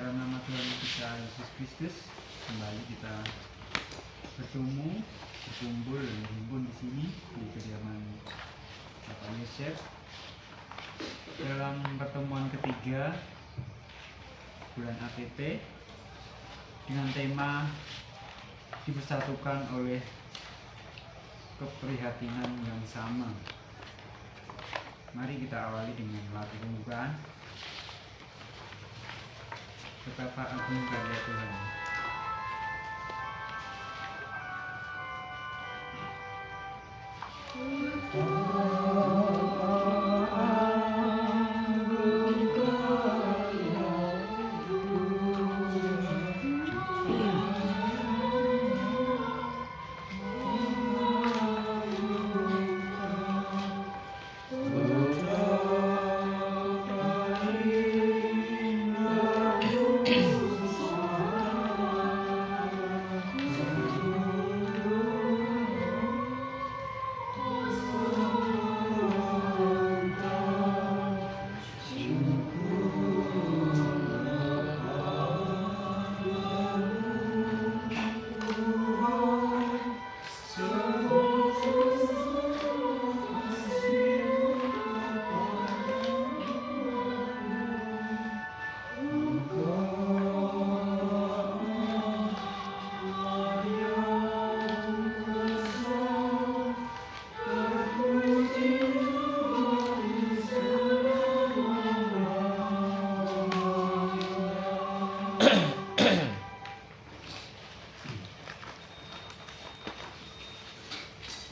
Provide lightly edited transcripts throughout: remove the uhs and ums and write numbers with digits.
dalam nama Tuhan kita Yesus Kristus, kembali kita berkumpul dan berhimpun di sini di kediaman Bapak Yosef dalam pertemuan ketiga bulan APP dengan tema dipersatukan oleh keprihatinan yang sama. Mari kita awali dengan lagu pembukaan. Betapa agung karya Tuhan.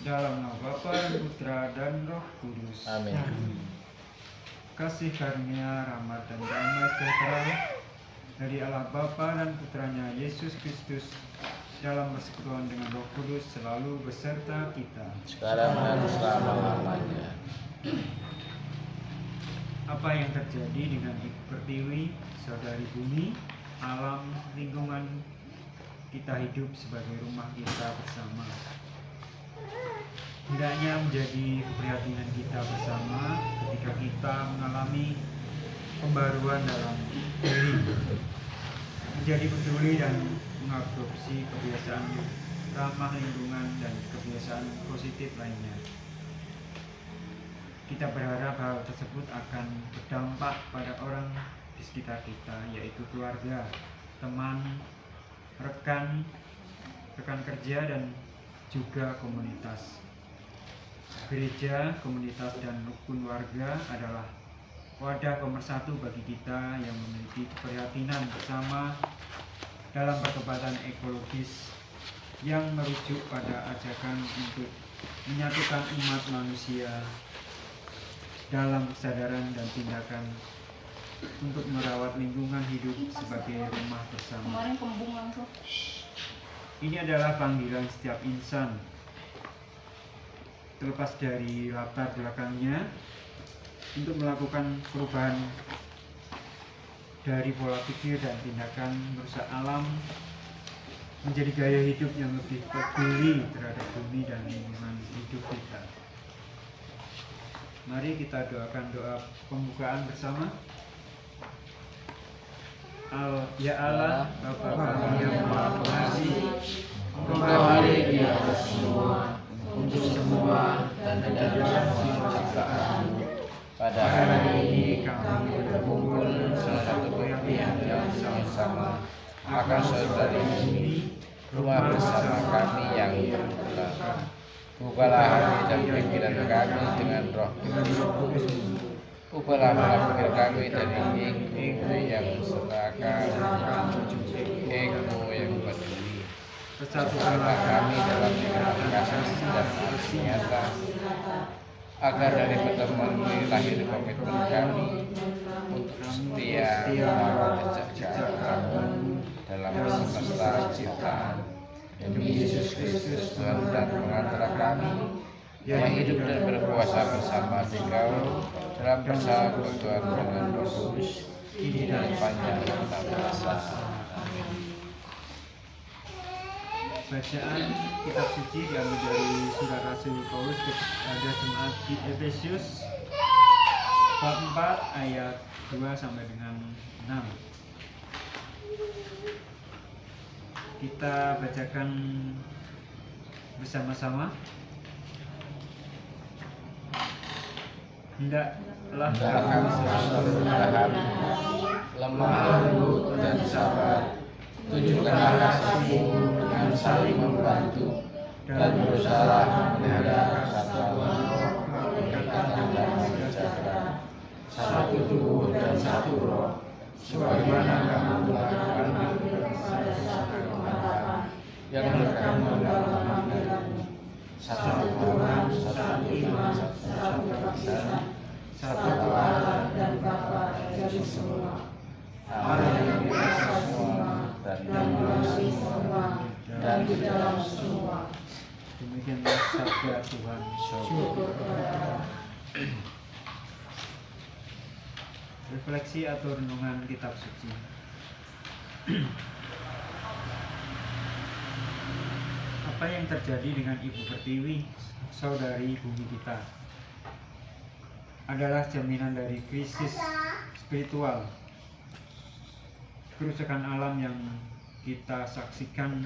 Dalam nama Bapa dan Putra dan Roh Kudus. Amin. Kasih karunia, rahmat dan damai sejahtera dari Allah Bapa dan Putranya Yesus Kristus dalam persekutuan dengan Roh Kudus selalu beserta kita. Sekarang dan selama-lamanya. Apa yang terjadi dengan Ibu Pertiwi, saudari bumi, alam, lingkungan kita hidup sebagai rumah kita bersama. Hendaknya menjadi keprihatinan kita bersama ketika kita mengalami pembaruan dalam diri, menjadi peduli dan mengadopsi kebiasaan ramah lingkungan dan kebiasaan positif lainnya. Kita berharap hal tersebut akan berdampak pada orang di sekitar kita, yaitu keluarga, teman, rekan kerja, dan juga komunitas. Gereja, komunitas, dan rukun warga adalah wadah pemersatu bagi kita yang memiliki keprihatinan bersama dalam pertobatan ekologis yang merujuk pada ajakan untuk menyatukan umat manusia dalam kesadaran dan tindakan untuk merawat lingkungan hidup sebagai rumah bersama. Ini adalah panggilan setiap insan, terlepas dari latar belakangnya, untuk melakukan perubahan dari pola pikir dan tindakan merusak alam menjadi gaya hidup yang lebih peduli terhadap bumi dan lingkungan hidup kita. Mari kita doakan doa pembukaan bersama. Ya Allah, Bapa kami yang Maha Pengasih, Engkau hadir di atas semua, untuk semua, dan dalam semua ciptaan. Pada Hari ini kami berkumpul salah satu keyakinan yang sama akan saudari bumi, rumah bersama kami yang terbuka. Bukalah hati dan pikiran kami dengan roh Kudus. Ubahlah pola pikir kami dari ego yang serakah menuju ego yang peduli. Persatukanlah kami dalam firman kasih dan arti nyata, agar dari pertemuan ini lahir komitmen kami untuk setia merawat jejak kamu dalam semesta ciptaan. Demi Yesus Kristus Tuhan dan pengantar kami, yang hidup dan berkuasa bersama Engkau dalam persekutuan dengan Roh Kudus, kini dan sepanjang masa. Amin. Bacaan kitab suci diambil dari surat Rasul Paulus kepada jemaat di Efesus bab 4 ayat 2 sampai dengan 6. Kita bacakan bersama-sama. Hendaklah Kami selalu bertahan, lemah lembut dan sabar. Tunjukkanlah kasih-Mu dengan saling membantu dan berusaha memelihara kesatuan roh, ikatan damai sejahtera, satu tubuh dan satu roh, sebagaimana kamu telah dipanggil yang beragama dalam satu Tuhan, satu iman, satu kesatuan, satu Allah dan Bapa dari semua, Allah yang di atas semua dan melalui semua dan di dalam semua. Demikianlah sabda Tuhan. Syukur. Refleksi atau renungan kitab suci. Apa yang terjadi dengan Ibu Pertiwi, saudari bumi kita, adalah jaminan dari krisis spiritual, kerusakan alam yang kita saksikan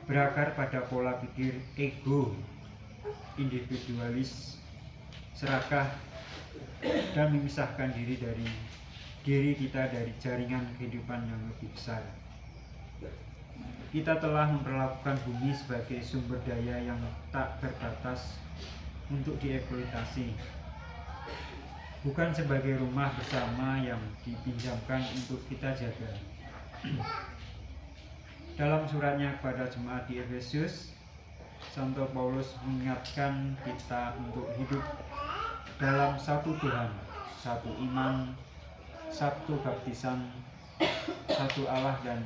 berakar pada pola pikir ego, individualis, serakah, dan memisahkan diri kita dari jaringan kehidupan yang lebih besar. Kita telah memperlakukan bumi sebagai sumber daya yang tak terbatas untuk dieksploitasi, bukan sebagai rumah bersama yang dipinjamkan untuk kita jaga. Dalam suratnya kepada jemaat di Efesus, Santo Paulus mengingatkan kita untuk hidup dalam satu Tuhan, satu iman, satu baptisan, satu Allah dan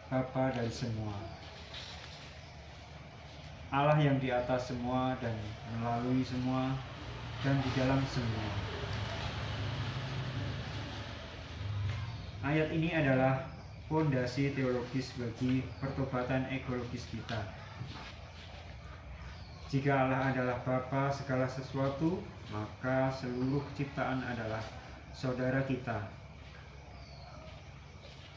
Bapa dari semua. Allah yang di atas semua dan melalui semua dan di dalam semua. Ayat ini adalah fondasi teologis bagi pertobatan ekologis kita. Jika Allah adalah Bapa segala sesuatu, maka seluruh ciptaan adalah saudara kita.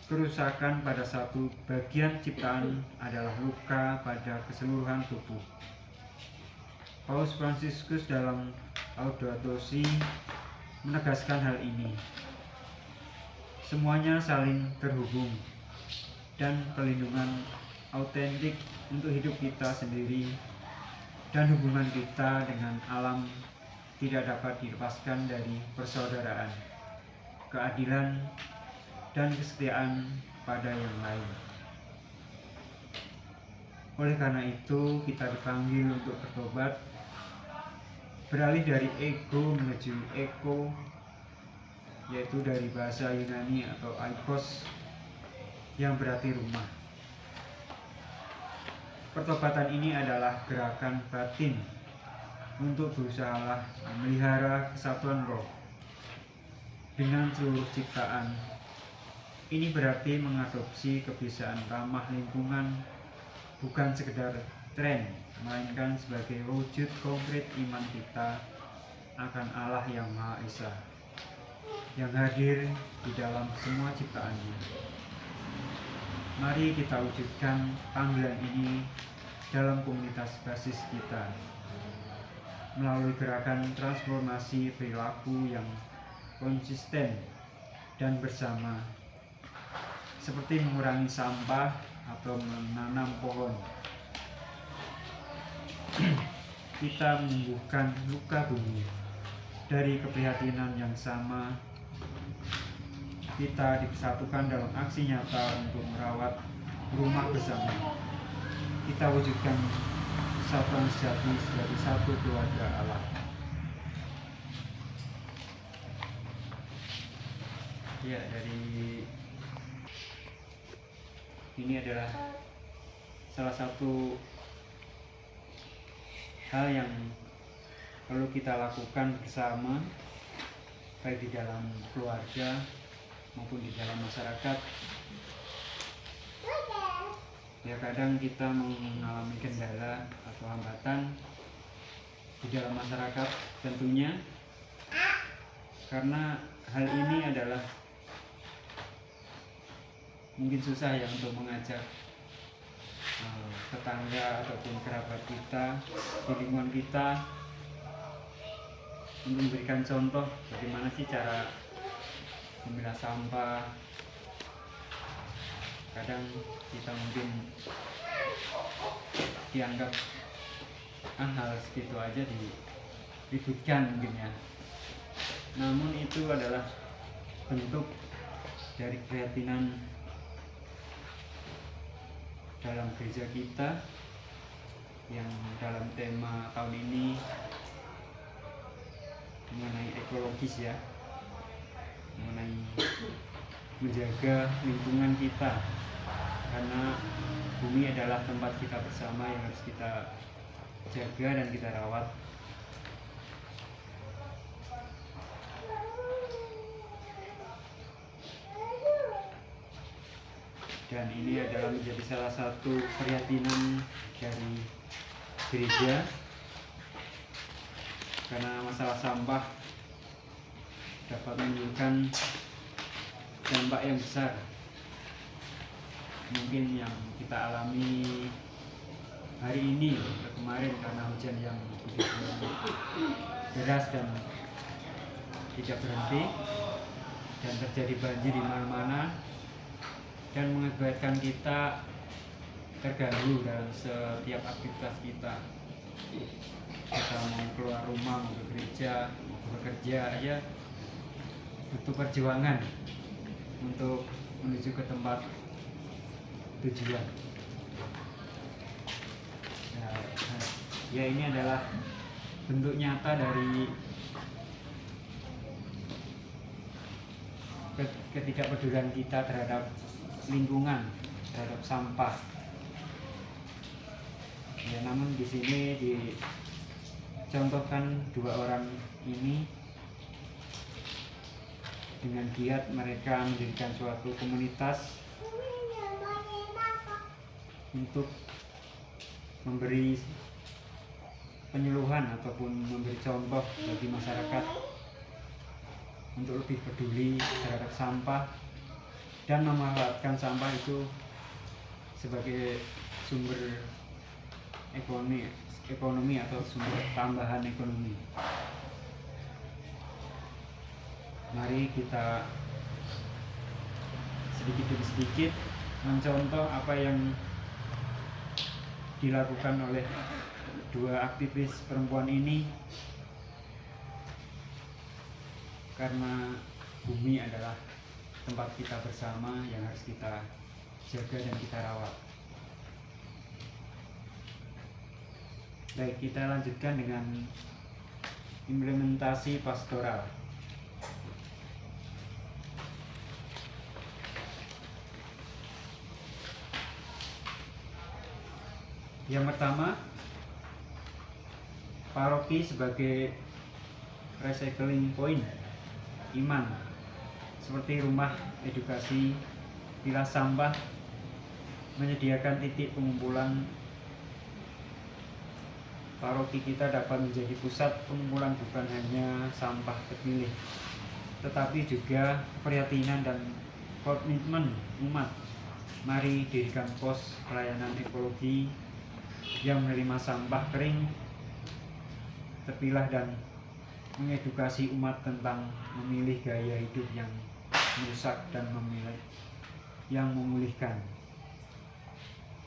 Kerusakan pada satu bagian ciptaan adalah luka pada keseluruhan tubuh. Paus Fransiskus dalam Laudato Si menegaskan hal ini. Semuanya saling terhubung, dan pelindungan autentik untuk hidup kita sendiri dan hubungan kita dengan alam tidak dapat dilepaskan dari persaudaraan, keadilan, dan kesetiaan pada yang lain. Oleh karena itu, kita dipanggil untuk bertobat, beralih dari ego menuju eko, yaitu dari bahasa Yunani atau oikos yang berarti rumah. Pertobatan ini adalah gerakan batin untuk berusaha memelihara kesatuan roh dengan seluruh ciptaan. Ini berarti mengadopsi kebiasaan ramah lingkungan bukan sekedar tren, melainkan sebagai wujud konkret iman kita akan Allah yang Maha Esa, yang hadir di dalam semua ciptaannya. Mari kita wujudkan panggilan ini dalam komunitas basis kita, melalui gerakan transformasi perilaku yang konsisten dan bersama, seperti mengurangi sampah atau menanam pohon. Kita menyembuhkan luka bumi. Dari keprihatinan yang sama, kita disatukan dalam aksi nyata untuk merawat rumah bersama. Kita wujudkan kesatuan sejati sebagai satu keluarga Allah. Ya, dari ini adalah salah satu hal yang perlu kita lakukan bersama, baik di dalam keluarga maupun di dalam masyarakat. Ya, kadang kita mengalami kendala atau hambatan di dalam masyarakat tentunya, karena hal ini adalah mungkin susah ya untuk mengajak tetangga ataupun kerabat kita di lingkungan kita untuk memberikan contoh bagaimana sih cara memilah sampah. Kadang kita mungkin dianggap hal segitu aja diributkan mungkin ya, namun itu adalah bentuk dari keprihatinan dalam gereja kita yang dalam tema tahun ini mengenai ekologis ya, mengenai menjaga lingkungan kita, karena bumi adalah tempat kita bersama yang harus kita jaga dan kita rawat. Dan ini adalah menjadi salah satu keprihatinan dari gereja, karena masalah sampah dapat menimbulkan dampak yang besar, mungkin yang kita alami hari ini atau kemarin karena hujan yang begitu deras dan tidak berhenti, dan terjadi banjir di mana-mana dan mengakibatkan kita terganggu dalam setiap aktivitas kita. Kita mau keluar rumah, mau ke gereja, mau bekerja aja butuh perjuangan untuk menuju ke tempat tujuan. Ya ini adalah bentuk nyata dari ketidakpedulian kita terhadap lingkungan, terhadap sampah. Ya, namun di sini dicontohkan dua orang ini dengan giat mereka mendirikan suatu komunitas untuk memberi penyuluhan ataupun memberi contoh bagi masyarakat untuk lebih peduli terhadap sampah dan memanfaatkan sampah itu sebagai sumber ekonomi atau sumber tambahan ekonomi. Mari kita sedikit demi sedikit mencontoh apa yang dilakukan oleh dua aktivis perempuan ini, karena bumi adalah tempat kita bersama yang harus kita jaga dan kita rawat. Baik, kita lanjutkan dengan implementasi pastoral. Yang pertama, paroki sebagai recycling point iman, seperti rumah edukasi, pilah sampah, menyediakan titik pengumpulan. Paroki kita dapat menjadi pusat pengumpulan bukan hanya sampah terpilih, tetapi juga keprihatinan dan komitmen umat. Mari dirikan pos pelayanan ekologi yang menerima sampah kering, terpilah, dan mengedukasi umat tentang memilih gaya hidup yang merusak dan memilih yang memulihkan.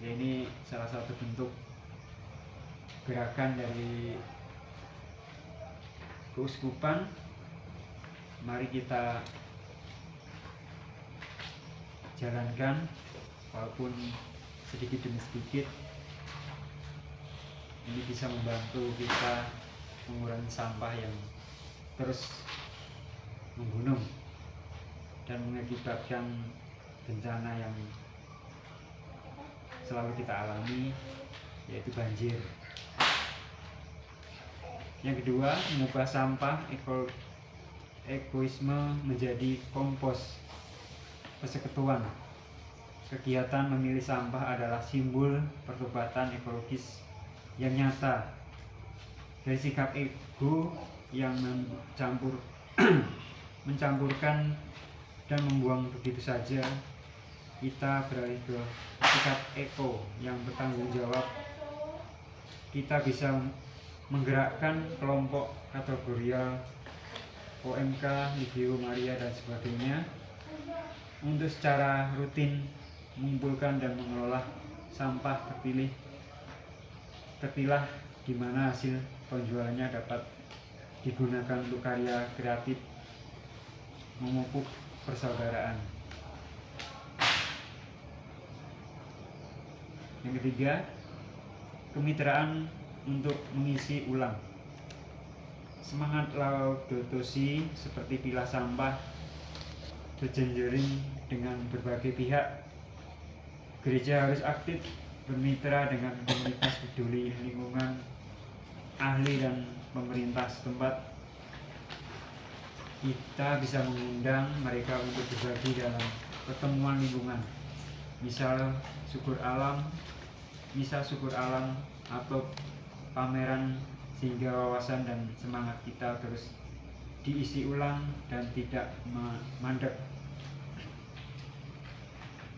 Ya, ini salah satu bentuk gerakan dari keuskupan. Mari kita jalankan walaupun sedikit demi sedikit. Ini bisa membantu kita mengurangi sampah yang terus membunuh dan mengakibatkan bencana yang selalu kita alami, yaitu banjir. Yang kedua, mengubah sampah egoisme menjadi kompos persekutuan. Kegiatan memilih sampah adalah simbol pertobatan ekologis yang nyata dari sikap ego yang mencampurkan dan membuang begitu saja kita beralih ke sikap eko yang bertanggung jawab. Kita bisa menggerakkan kelompok kategorial OMK, Legio Maria dan sebagainya untuk secara rutin mengumpulkan dan mengelola sampah terpilah di mana hasil penjualannya dapat digunakan untuk karya kreatif memupuk persaudaraan. Yang ketiga, kemitraan untuk mengisi ulang. Semangat Laudato Si seperti pilah sampah berjejaring dengan berbagai pihak. Gereja harus aktif bermitra dengan komunitas peduli lingkungan, ahli dan pemerintah setempat. Kita bisa mengundang mereka untuk berbagi dalam pertemuan lingkungan, misal syukur alam atau pameran, sehingga wawasan dan semangat kita terus diisi ulang dan tidak mandek.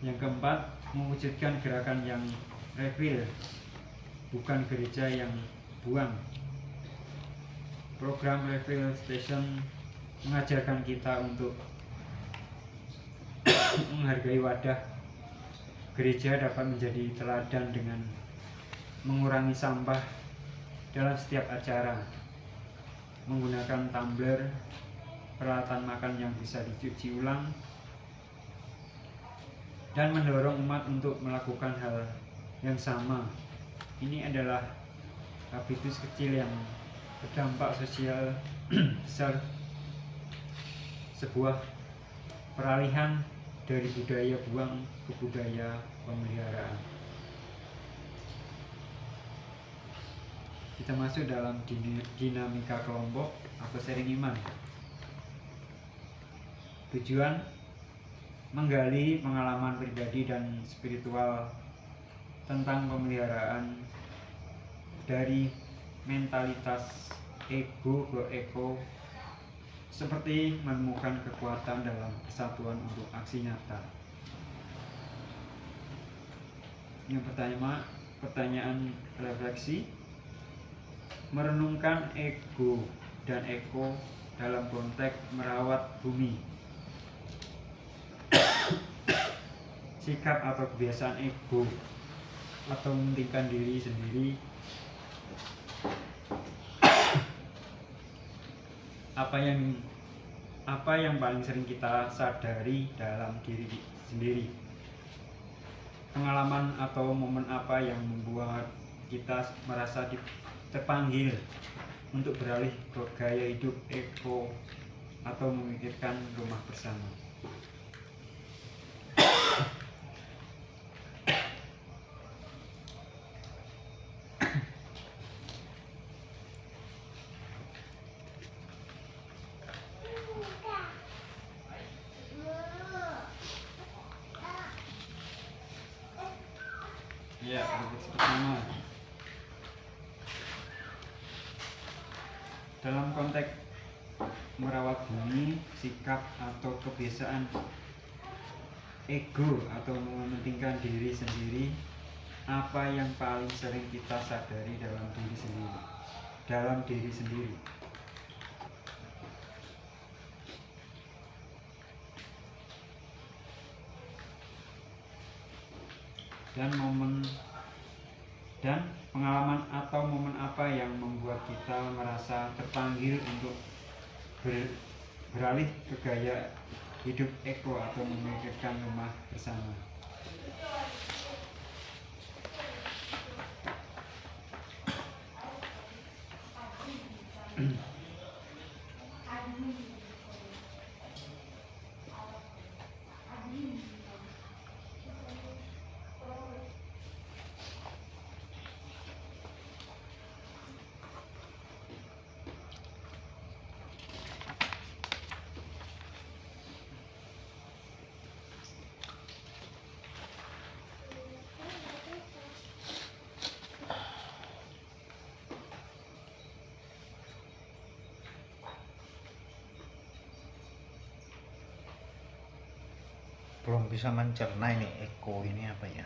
Yang keempat, mewujudkan gerakan yang refill, bukan gereja yang buang. Program Refill Station mengajarkan kita untuk menghargai wadah. Gereja dapat menjadi teladan dengan mengurangi sampah dalam setiap acara, menggunakan tumbler, peralatan makan yang bisa dicuci ulang, dan mendorong umat untuk melakukan hal yang sama. Ini adalah habitus kecil yang berdampak sosial besar, sebuah peralihan dari budaya buang ke budaya pemeliharaan. Kita masuk dalam dinamika kelompok atau sharing iman. Tujuan menggali pengalaman pribadi dan spiritual tentang pemeliharaan dari mentalitas ego ke eko, seperti menemukan kekuatan dalam kesatuan untuk aksi nyata. Yang pertama, pertanyaan refleksi, merenungkan ego dan eko dalam konteks merawat bumi. Sikap atau kebiasaan ego atau mementingkan diri sendiri apa yang paling sering kita sadari dalam diri sendiri? Pengalaman atau momen apa yang membuat kita merasa terpanggil untuk beralih ke gaya hidup eko atau memikirkan rumah bersama? Ya, pertama, dalam konteks merawat bumi, sikap atau kebiasaan ego atau mementingkan diri sendiri, apa yang paling sering kita sadari dalam diri sendiri? Dan pengalaman atau momen apa yang membuat kita merasa terpanggil untuk beralih ke gaya hidup eko atau memikirkan rumah bersama? belum bisa mencerna ini eko ini apa ya,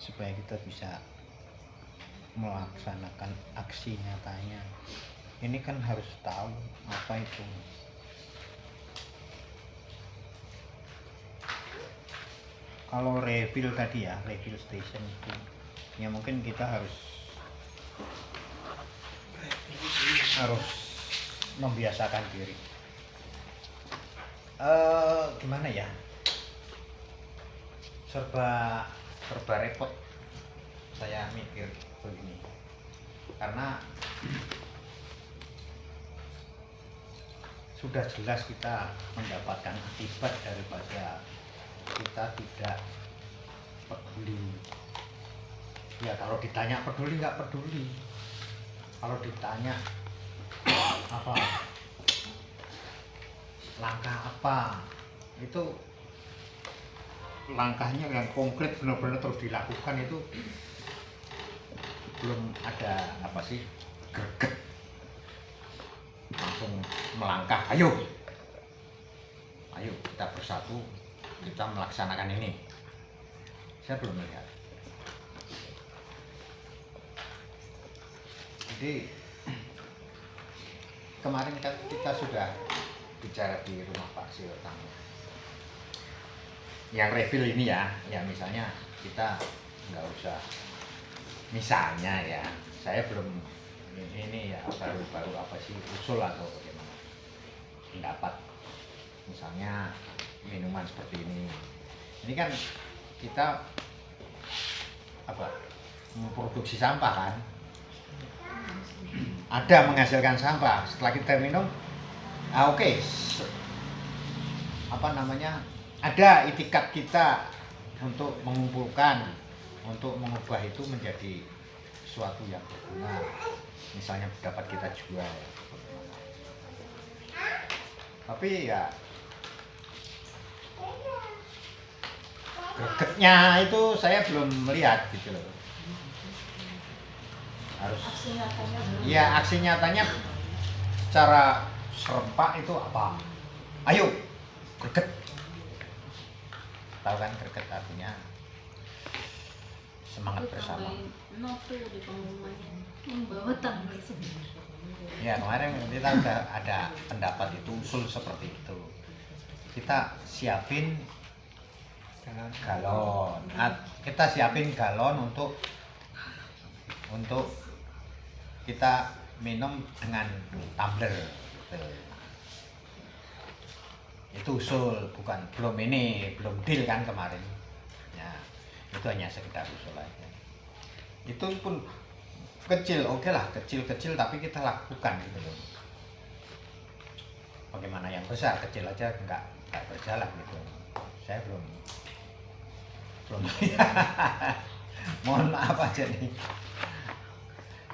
supaya kita bisa melaksanakan aksi nyatanya. Ini kan harus tahu apa itu. Kalau refill tadi ya, refill station itu ya mungkin kita harus membiasakan diri. Gimana ya, serba repot saya mikir begini, karena sudah jelas kita mendapatkan akibat daripada kita tidak peduli. Ya kalau ditanya peduli nggak peduli, kalau ditanya apa langkah apa, itu langkahnya yang konkret benar-benar terus dilakukan itu belum ada apa sih, greget langsung melangkah, ayo kita bersatu, kita melaksanakan ini. Saya belum melihat. Jadi kemarin kan kita sudah bicara di rumah Pak Siotang yang refill ini ya misalnya kita nggak usah, misalnya ya saya belum ini ya baru apa sih usul atau bagaimana pendapat, misalnya minuman seperti ini kan kita apa memproduksi sampah kan, ada menghasilkan sampah setelah kita minum. Oke. Apa namanya, ada itikat kita untuk mengumpulkan, untuk mengubah itu menjadi sesuatu yang berguna, misalnya dapat kita jual. Tapi ya gregetnya itu saya belum melihat gitu loh. Harus aksi nyatanya secara serempak itu apa? Ayo greget. Tahu kan greget artinya semangat bersama. Ya kemarin kita udah ada pendapat itu, usul seperti itu. Kita siapin galon. Kita siapin galon untuk kita minum dengan tumbler. Itu usul, belum deal kan kemarin ya, itu hanya sekedar usul aja. Itu pun kecil, oke lah, kecil tapi kita lakukan gitu loh. Bagaimana yang besar, kecil aja nggak berjalan gitu. Saya belum mohon maaf aja nih.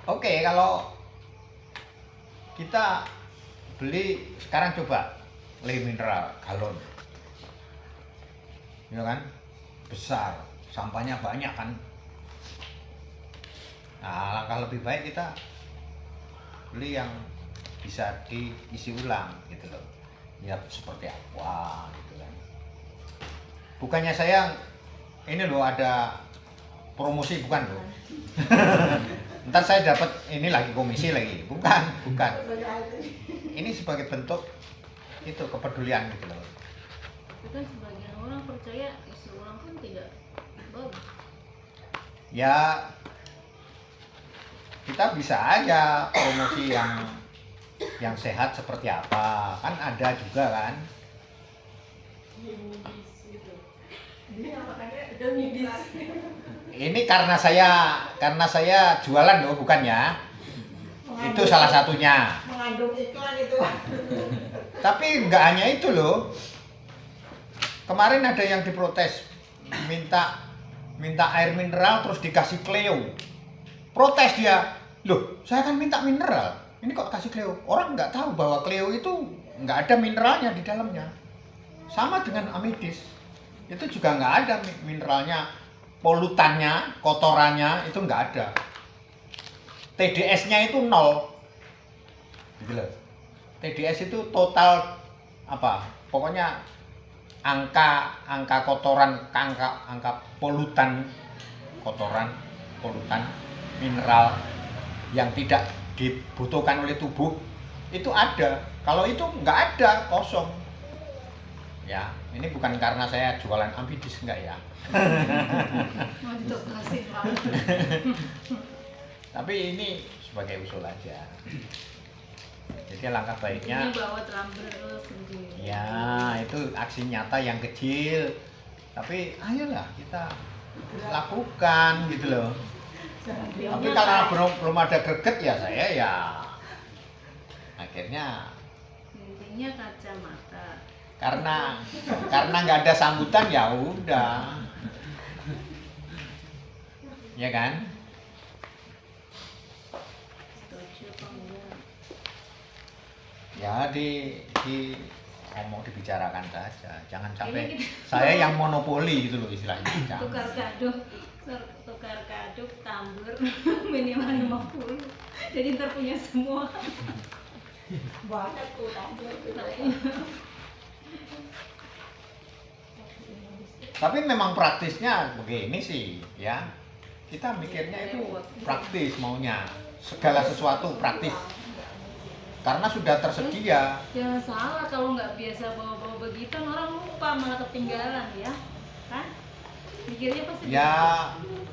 Oke, kalau kita beli sekarang, coba le mineral galon, ya kan, besar, sampahnya banyak kan. Nah, langkah lebih baik kita beli yang bisa diisi ulang gitu loh, ya seperti aqua gitu kan. Bukannya saya ini loh ada promosi, bukan loh. Ntar saya dapat ini lagi komisi lagi, bukan. Ini sebagai bentuk itu kepedulian gitu loh. Kita sebagian orang percaya isi ulang pun tidak bagus. Ya kita bisa aja promosi yang sehat seperti apa, kan ada juga kan. Ini karena saya jualan loh, bukan ya. Itu salah satunya. Mengandung iklan itu. Tapi nggak hanya itu loh. Kemarin ada yang diprotes, minta air mineral terus dikasih Cleo. Protes dia, loh saya kan minta mineral, ini kok kasih Cleo. Orang nggak tahu bahwa Cleo itu nggak ada mineralnya di dalamnya. Sama dengan Amidis, itu juga nggak ada mineralnya, polutannya, kotorannya itu nggak ada. TDS-nya itu 0, gitu loh. TDS itu total apa? Pokoknya angka kotoran, angka polutan, polutan mineral yang tidak dibutuhkan oleh tubuh itu ada. Kalau itu nggak ada, kosong. Ya, ini bukan karena saya jualan Ambidis, enggak ya. Mau ditugasin banget. Tapi ini sebagai usul aja. Jadi langkah Ini baiknya bawa tumbler sendiri. ya itu aksi nyata yang kecil. Tapi ayolah kita lakukan gitu loh. Tapi karena belum ada greget ya saya ya akhirnya Intinya kacamata. karena nggak ada sambutan ya udah. Ya kan? Setuju apa enggak? Ya ngomong dibicarakan saja. Jangan sampai Ini saya yang monopoli gitu loh istilahnya. Jangan. tukar kado tumbler minimal 50. Jadi ntar punya semua. Banyak tuh tumbler. Nah, iya. Tapi memang praktisnya begini sih ya. Kita mikirnya itu praktis maunya. Segala sesuatu praktis. Karena sudah tersedia. Jangan salah, kalau nggak biasa bawa-bawa begitu orang lupa, malah ketinggalan ya kan, mikirnya pasti Ya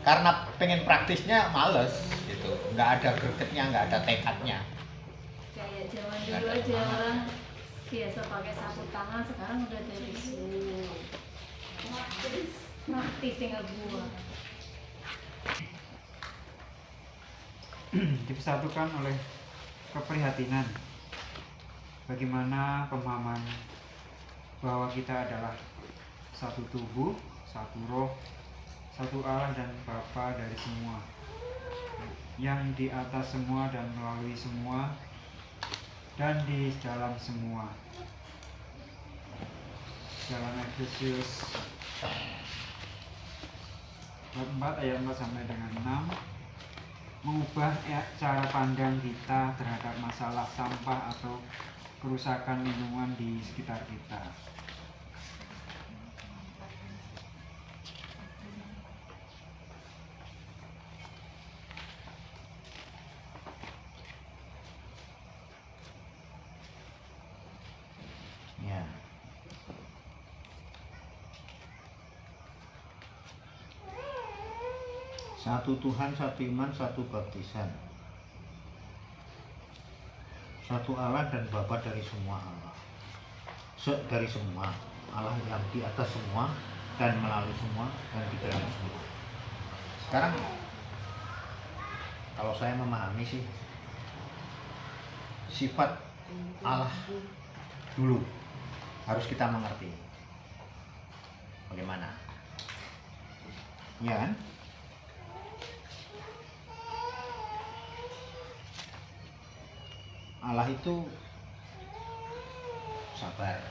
karena pengen praktisnya males gitu. Nggak ada gregetnya, nggak ada tekadnya. kayak zaman dulu aja orang biasa pakai sapu tangan, sekarang udah jadi praktis tinggal buang. Dipersatukan oleh keprihatinan bagaimana pemahaman bahwa kita adalah satu tubuh, satu roh, satu Allah dan Bapa dari semua, yang di atas semua dan melalui semua dan di dalam semua. Dalam Efesius bab 4 ayat 4 sampai dengan 6 mengubah cara pandang kita terhadap masalah sampah atau kerusakan lingkungan di sekitar kita. Ya. Satu Tuhan, satu iman, satu baptisan. Satu Allah dan Bapa dari semua Allah. Dari semua. Allah yang di atas semua dan melalui semua dan di dalam semua. Sekarang kalau saya memahami sih sifat Allah dulu harus kita mengerti. Bagaimana? Ya kan? Allah itu sabar,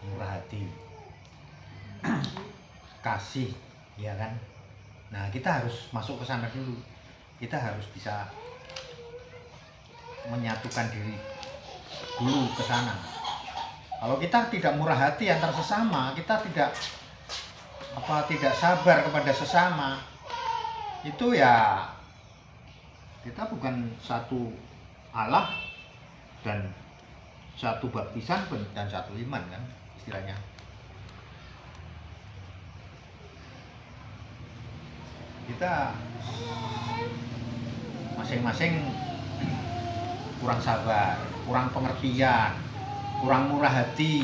murah hati, kasih, ya kan? Nah, kita harus masuk ke sana dulu. Kita harus bisa menyatukan diri dulu ke sana. Kalau kita tidak murah hati antar sesama, kita tidak sabar kepada sesama, itu ya kita bukan satu Allah dan satu baptisan dan satu iman kan istilahnya. Kita masing-masing kurang sabar, kurang pengertian, kurang murah hati,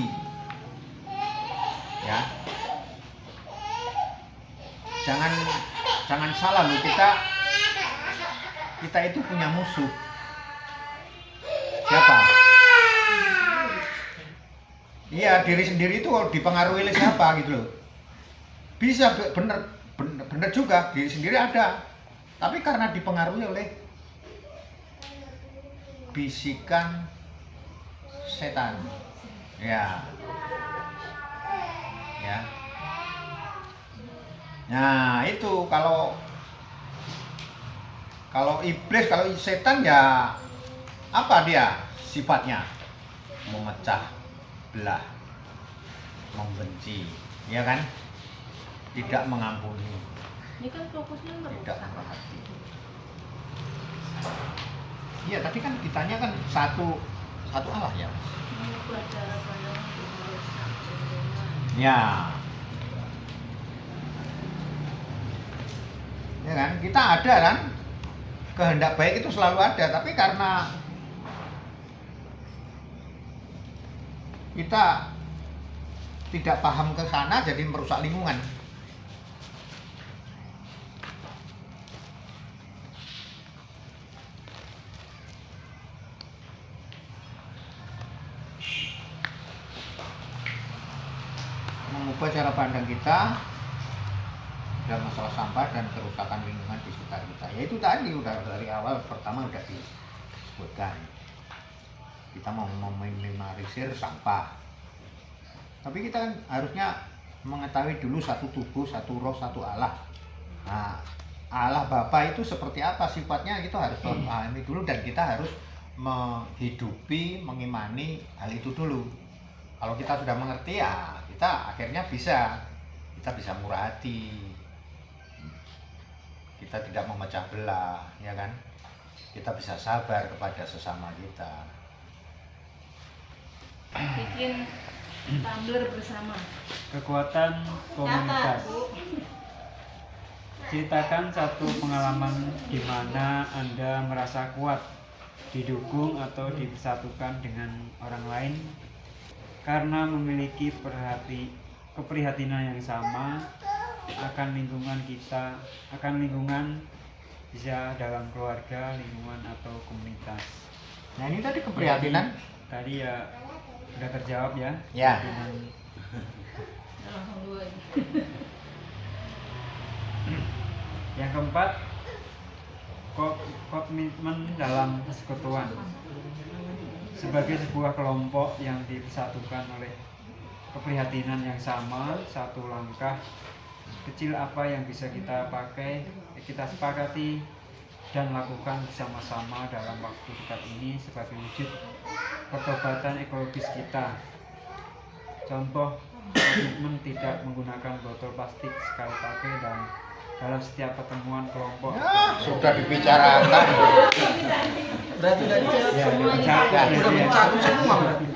ya. Jangan salah loh, kita itu punya musuh. Siapa? Iya, diri sendiri itu dipengaruhi oleh siapa gitu loh. Bisa bener juga diri sendiri ada, tapi karena dipengaruhi oleh bisikan setan. Ya. Nah, itu kalau iblis, kalau setan ya apa dia sifatnya? Memecah belah. membenci, ya kan? Tidak mengampuni, Ini kan fokusnya tidak merusak. merhati. Iya, tadi kan kitanya kan satu Allah ya. Mengubah cara pandang untuk merusak kecenderungan. Ya. Ya kan? Kita ada kan? Kehendak baik itu selalu ada, tapi karena kita tidak paham ke sana jadi merusak lingkungan. Mengubah cara pandang kita dalam masalah sampah dan kerusakan lingkungan di sekitar kita. Ya itu tadi udah dari awal pertama udah disebutkan. Kita mau meminimalisir sampah. Tapi kita kan harusnya mengetahui dulu satu tubuh, satu roh, satu Allah. Nah, Allah Bapa itu seperti apa sifatnya, kita harus memahami dulu dan kita harus menghidupi, mengimani hal itu dulu. Kalau kita sudah mengerti ya kita akhirnya kita bisa murah hati, kita tidak memecah belah, ya kan? Kita bisa sabar kepada sesama kita. Bikin tumbler bersama. Kekuatan komunitas. Bu. Ceritakan satu pengalaman di mana Anda merasa kuat, didukung atau dipersatukan dengan orang lain karena memiliki keprihatinan yang sama akan lingkungan kita, akan lingkungan bisa dalam keluarga, lingkungan atau komunitas. Nah ini tadi keprihatinan. Tadi ya sudah terjawab ya. Ya. Keprihatinan. Langsung dua aja. Yang keempat, komitmen dalam persekutuan. Sebagai sebuah kelompok yang dipersatukan oleh keprihatinan yang sama, satu langkah kecil apa yang bisa kita pakai, kita sepakati dan lakukan bersama-sama dalam waktu dekat ini sebagai wujud pertobatan ekologis kita. Contoh, komitmen tidak menggunakan botol plastik sekali pakai dan dalam setiap pertemuan kelompok. Ya, sudah dibicarakan. Berarti dari Ya, Semua dicatat ini. ya, udah ya. mencakup semua berarti.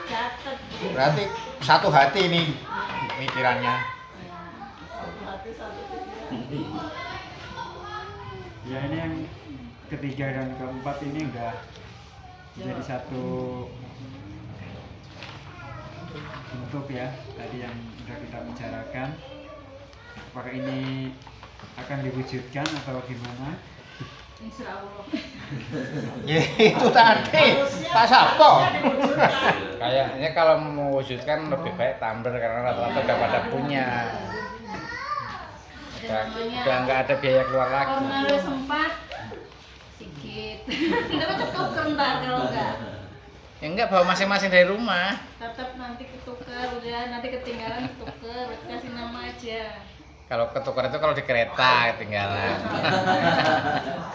Catat. Berarti satu hati nih pikirannya. Ya ini yang ketiga dan keempat ini udah jadi satu bentuk ya tadi yang sudah kita bicarakan. Apakah ini akan diwujudkan atau gimana? Insya Allah. Ya, itu tadi Pak Sapo. Kayaknya kalau mewujudkan lebih baik tumbler karena rata-rata udah pada punya. Udah nggak ada biaya keluar lagi. Karena udah sempat sedikit. Tapi ketuker ntar kalau enggak. Ya enggak, bawa masing-masing dari rumah. Tetap nanti ketuker, udah nanti ketinggalan ketuker, kasih nama aja. Kalau ketukar itu kalau di kereta ketinggalan.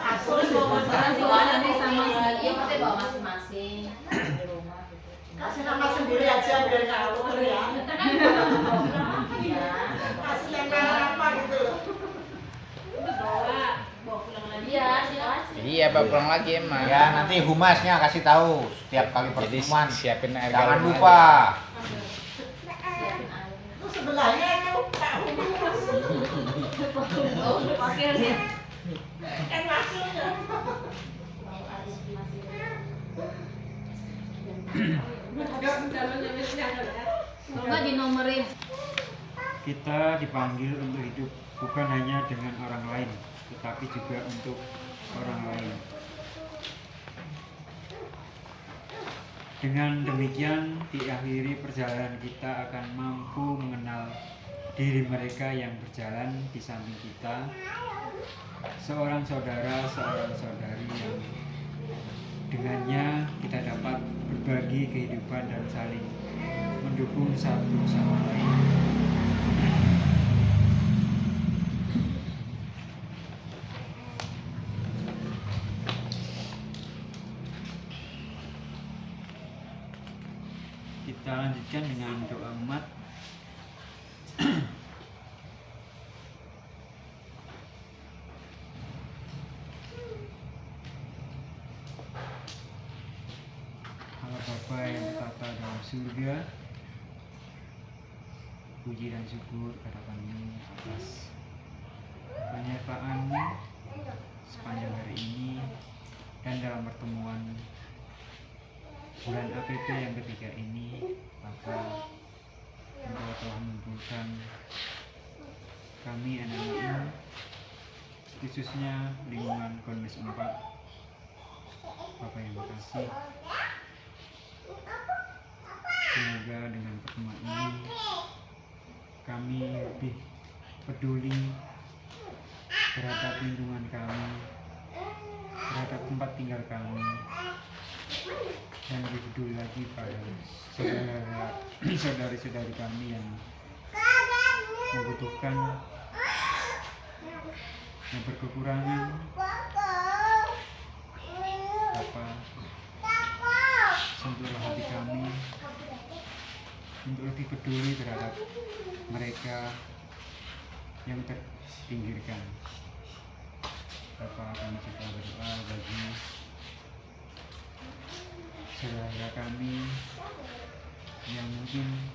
Asus bawa Nanti masing-masing. sama Iya, saya. kita bawa masing-masing di rumah gitu. Kasih nama sendiri aja biar nggak keluar ya. Iya. Kasih yang kayak apa gitu loh. Bawa pulang lagi. Iya, silakan. Iya, bawa pulang lagi emang. Ya, nanti humasnya kasih tahu setiap kali Jadi pertemuan. siapin air Jangan galon lupa. Siapin air. Itu sebelahnya itu Pak Humas. Oh, pakai sih. Kan maksudnya. Kalau nggak dinomerin. Kita dipanggil untuk hidup bukan hanya dengan orang lain, tetapi juga untuk orang lain. Dengan demikian, diakhiri perjalanan kita akan mampu mengenal diri mereka yang berjalan di samping kita, seorang saudara, seorang saudari yang dengannya kita dapat berbagi kehidupan dan saling mendukung satu sama lain. Kita lanjutkan dengan doa umat. Allah Bapa yang bertata dalam surga, puji dan syukur kepada kami atas penyertaan-Mu sepanjang hari ini dan dalam pertemuan bulan APP yang ketiga ini. Bapa, Engkau telah mengumpulkan kami anak-anak-Mu, khususnya lingkungan Konmes 4. Bapa yang makasih, semoga dengan pertemuan ini kami lebih peduli terhadap lingkungan kami, terhadap tempat tinggal kami, dan lebih peduli lagi pada saudari-saudari kami yang membutuhkan, yang berkekurangan. Bapa, sentuhlah hati kami untuk lebih peduli terhadap mereka yang terpinggirkan. Bapa, kami juga berdoa bagi saudara kami yang mungkin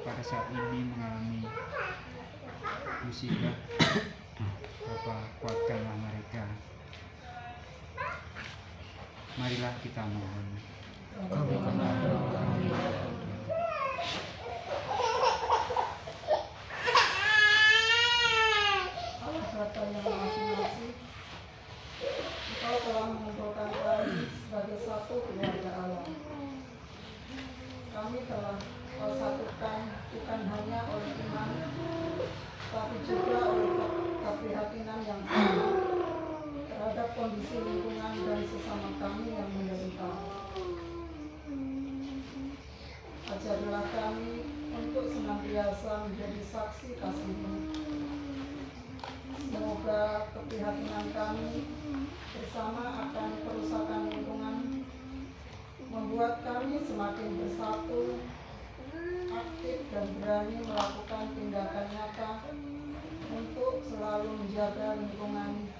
pada saat ini mengalami musibah. Bapa, kuatkanlah mereka. Marilah kita mohon. Allah Bapa yang Maha Pengasih, Engkau telah mengumpulkan kami sebagai satu keluarga Allah. Kami telah Kau satukan bukan hanya oleh iman, tapi juga oleh keprihatinan yang sama terhadap kondisi lingkungan dan sesama kami yang menderita. Ajarilah kami untuk senantiasa menjadi saksi kasih-Mu. Semoga keprihatinan kami bersama akan kerusakan lingkungan membuat kami semakin bersatu, aktif dan berani melakukan tindakan nyata untuk selalu menjaga lingkungan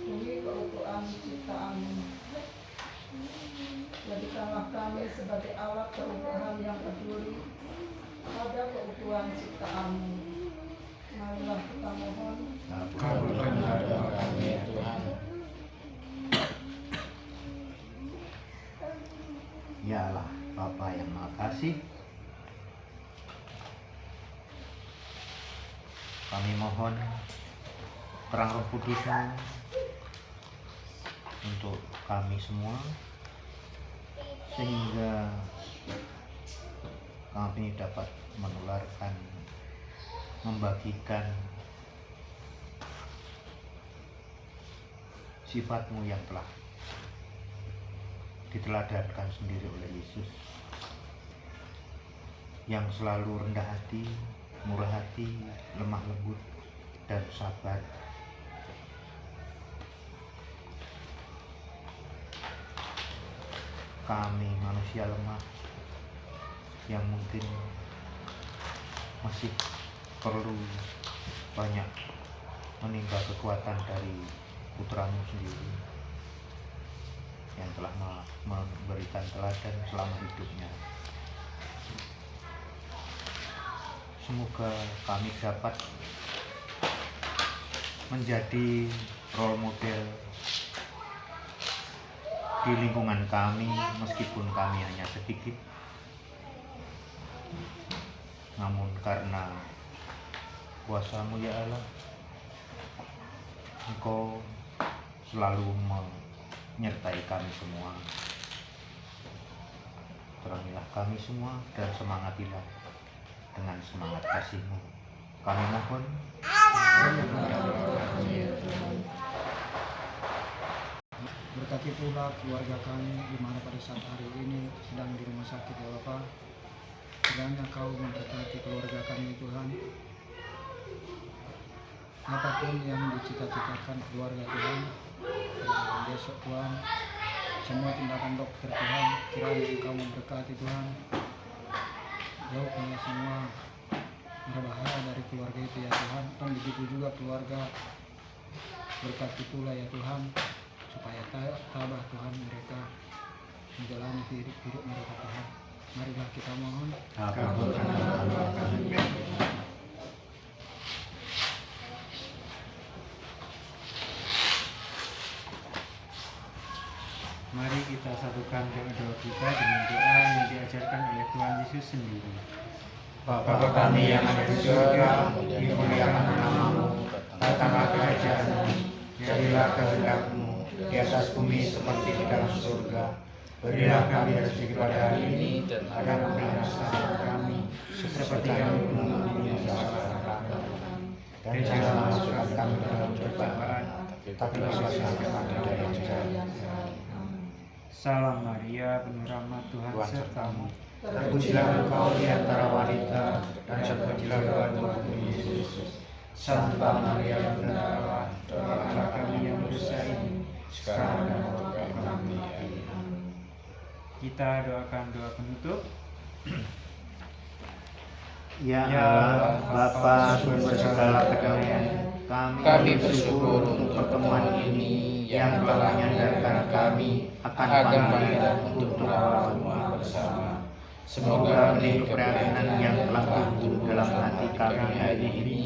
demi keutuhan ciptaan-Mu. Jadikanlah kami sebagai alat keutuhan yang peduli pada keutuhan ciptaan-Mu. Marilah kita mohon. Kabulkanlah doa kami Tuhan. Ya Allah, Bapa yang Maha Kasih, kami mohon terang Roh Kudus-Mu untuk kami semua, sehingga kami dapat menularkan, membagikan sifat-Mu yang telah diteladankan sendiri oleh Yesus, yang selalu rendah hati, murah hati, lemah lembut, dan sabar. Kami manusia lemah yang mungkin masih perlu banyak menimba kekuatan dari Putra-Mu sendiri yang telah memberikan teladan selama hidupnya. Semoga kami dapat menjadi role model di lingkungan kami, meskipun kami hanya sedikit, namun karena kuasa-Mu ya Allah, Engkau selalu menyertai kami semua. Terangilah kami semua dan semangatilah dengan semangat kasih-Mu. Kami mohon. Berkati pula keluarga kami di mana pada saat hari ini sedang di rumah sakit ya Bapa. Kiranya Kau memberkati keluarga kami Tuhan. Apapun yang dicita-citakan keluarga Tuhan, besok Tuhan, semua tindakan dokter Tuhan, kiranya Engkau memberkati Tuhan. Jauhkanlah semua berbahaya dari keluarga itu ya Tuhan, dan begitu juga keluarga, berkati pula ya Tuhan, supaya tabah Tuhan mereka menjalani hidup mereka Tuhan. Marilah kita mohon. Mari kita satukan doa kita dengan doa yang diajarkan oleh Tuhan Yesus sendiri. Bapa kami yang ada di surga, dimuliakan namamu, datanglah kerajaanmu, jadilah kehendak-mu di atas bumi seperti di dalam surga. Berilah kami rezeki pada hari ini, dan ampunilah kesalahan kami, seperti kami mengampuni kesalahan kami. Dan jangan masukkan kami dalam pencobaan, tapi lepaskan kami dari yang jahat. Salam Maria, penuh rahmat, Tuhan sertamu. Terpujilah engkau di antara wanita, dan terpujilah Tuhan Yesus. Santa Maria Bunda Allah, doakanlah kami yang berdosa ini, sekarang dan waktu kami. Amin. Kita doakan doa penutup. Ya Allah, Bapa sumber segala kedamaian, kami bersyukur untuk pertemuan ini yang telah menyadarkan kami akan panggilan untuk melawan bersama. Semoga benih keprihatinan yang telah tumbuh dalam hati kami hari ini,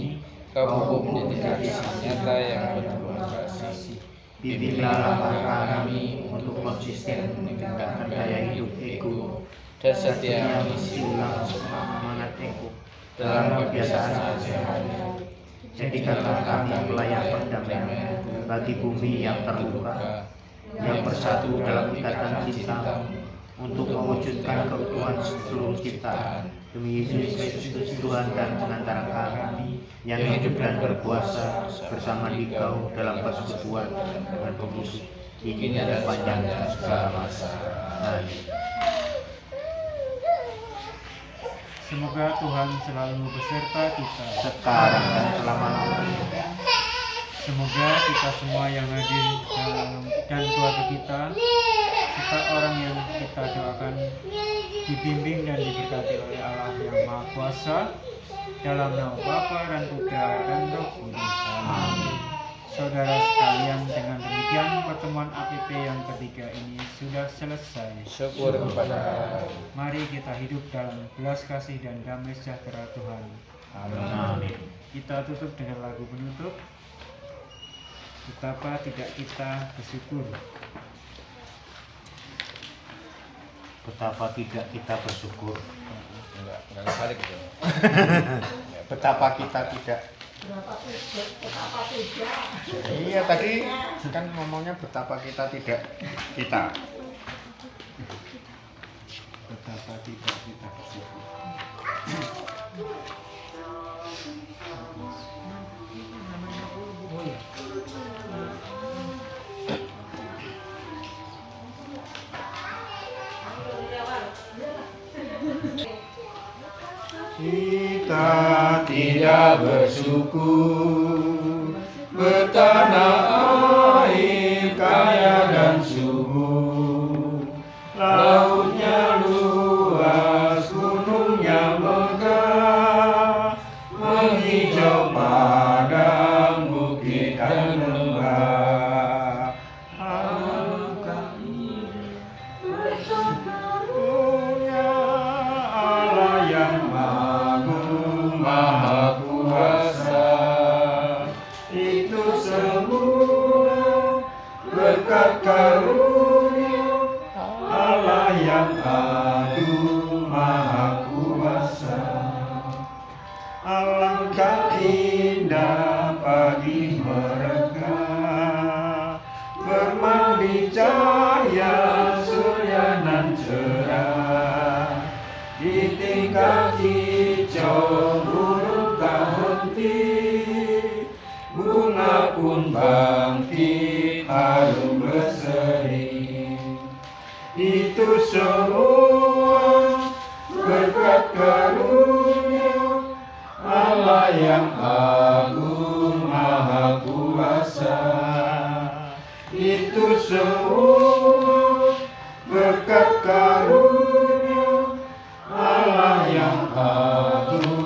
Kau menjadi kasih nyata yang berbuah kasih. bimbinglah langkah kami untuk konsisten meningkatkan daya hidup ego Dan setia mengisi mengisi ulang semangat ego dalam kebiasaan sehari-hari. Jadikanlah kami pelayan perdamaian bagi bumi yang terluka, yang bersatu dalam ikatan cinta untuk mewujudkan keutuhan seluruh ciptaan. Demi Yesus Kristus Tuhan dan pengantara kami yang hidup dan berkuasa bersama Dikau dalam persekutuan dan kudus kini dan panjang segala masa. Amin. Semoga Tuhan selalu beserta kita. Sekarang dan selama-lamanya. Semoga kita semua yang hadir dan keluarga kita serta orang yang kita doakan dibimbing dan diberkati oleh Allah yang Maha Kuasa, dalam nama Bapa dan Putra dan Roh Kudus. Amin. Saudara sekalian, dengan demikian pertemuan APP yang ketiga ini sudah selesai. Syukur kepada Allah. Mari kita hidup dalam belas kasih dan damai sejahtera Tuhan. Amin. Kita tutup dengan lagu penutup. Betapa tidak kita bersyukur. Betapa tidak kita bersyukur. Enggak balik gitu. Betapa kita tidak. Betapa tidak. Iya, tadi kan ngomongnya betapa kita tidak kita. Betapa tidak kita bersyukur. Kita tidak bersyukur, bertanah air kaya dan subur, lautnya luas, gunungnya megah, menghijau padang, bukit dan lembah. Punya Allah yang agung, maha kuasa, itu semua berkat karunia Allah yang agung, maha kuasa. Alangkah indah pagi mereka, bermandi cahaya surya nan cerah, di tingkat hijau burung tak henti, bunga pun bangkit harum berseri. Itu semua berkat karunia Allah yang agung, maha kuasa. Itu semua Aduh